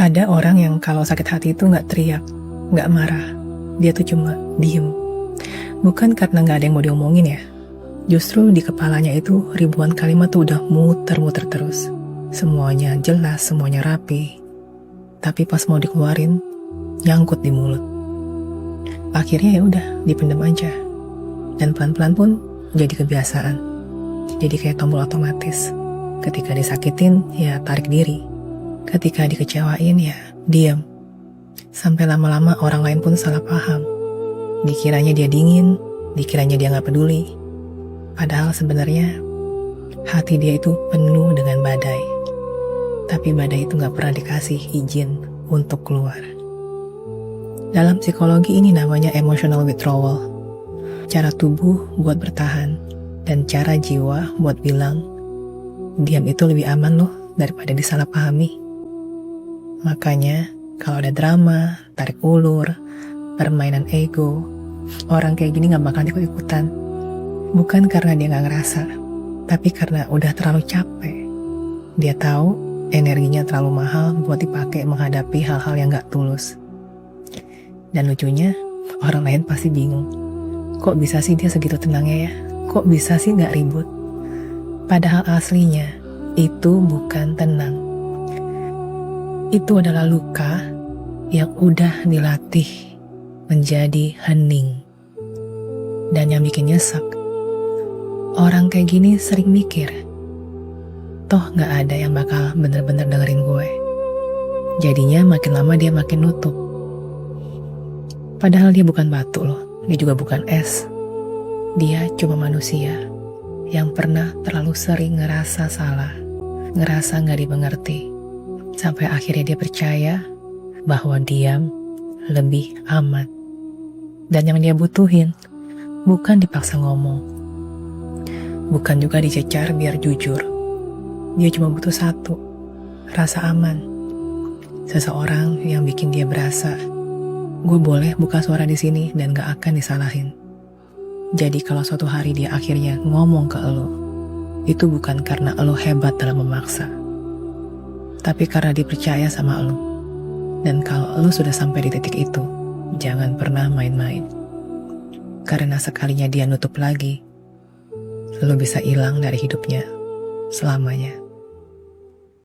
Ada orang yang kalau sakit hati itu nggak teriak, nggak marah. Dia tuh cuma diem. Bukan karena nggak ada yang mau diomongin ya. Justru di kepalanya itu ribuan kalimat tuh udah muter-muter terus. Semuanya jelas, semuanya rapi. Tapi pas mau dikeluarin, nyangkut di mulut. Akhirnya ya udah, dipendam aja. Dan pelan-pelan pun jadi kebiasaan. Jadi kayak tombol otomatis. Ketika disakitin, ya tarik diri. Ketika dikecewain, ya diam. Sampai lama-lama orang lain pun salah paham. Dikiranya dia dingin, dikiranya dia gak peduli. Padahal sebenarnya hati dia itu penuh dengan badai. Tapi badai itu gak pernah dikasih izin untuk keluar. Dalam psikologi ini namanya emotional withdrawal. Cara tubuh buat bertahan dan cara jiwa buat bilang, diam itu lebih aman loh daripada disalahpahami. Makanya kalau ada drama, tarik ulur, permainan ego, orang kayak gini gak bakal ikut-ikutan. Bukan karena dia gak ngerasa, tapi karena udah terlalu capek. Dia tahu energinya terlalu mahal buat dipakai menghadapi hal-hal yang gak tulus. Dan lucunya, orang lain pasti bingung. Kok bisa sih dia segitu tenangnya ya? Kok bisa sih gak ribut? Padahal aslinya, itu bukan tenang. Itu adalah luka yang udah dilatih menjadi hening. Dan yang bikin nyesek, orang kayak gini sering mikir, toh gak ada yang bakal bener-bener dengerin gue. Jadinya makin lama dia makin nutup. Padahal dia bukan batu loh, dia juga bukan es. Dia cuma manusia yang pernah terlalu sering ngerasa salah, ngerasa gak dimengerti. Sampai akhirnya dia percaya bahwa diam lebih aman. Dan yang dia butuhin bukan dipaksa ngomong, bukan juga dicecar biar jujur. Dia cuma butuh satu, rasa aman. Seseorang yang bikin dia berasa, gue boleh buka suara di sini dan gak akan disalahin. Jadi kalau suatu hari dia akhirnya ngomong ke elo, itu bukan karena elo hebat dalam memaksa, tapi karena dipercaya sama elo. Dan kalau elo sudah sampai di titik itu, jangan pernah main-main. Karena sekalinya dia nutup lagi, elo bisa hilang dari hidupnya selamanya.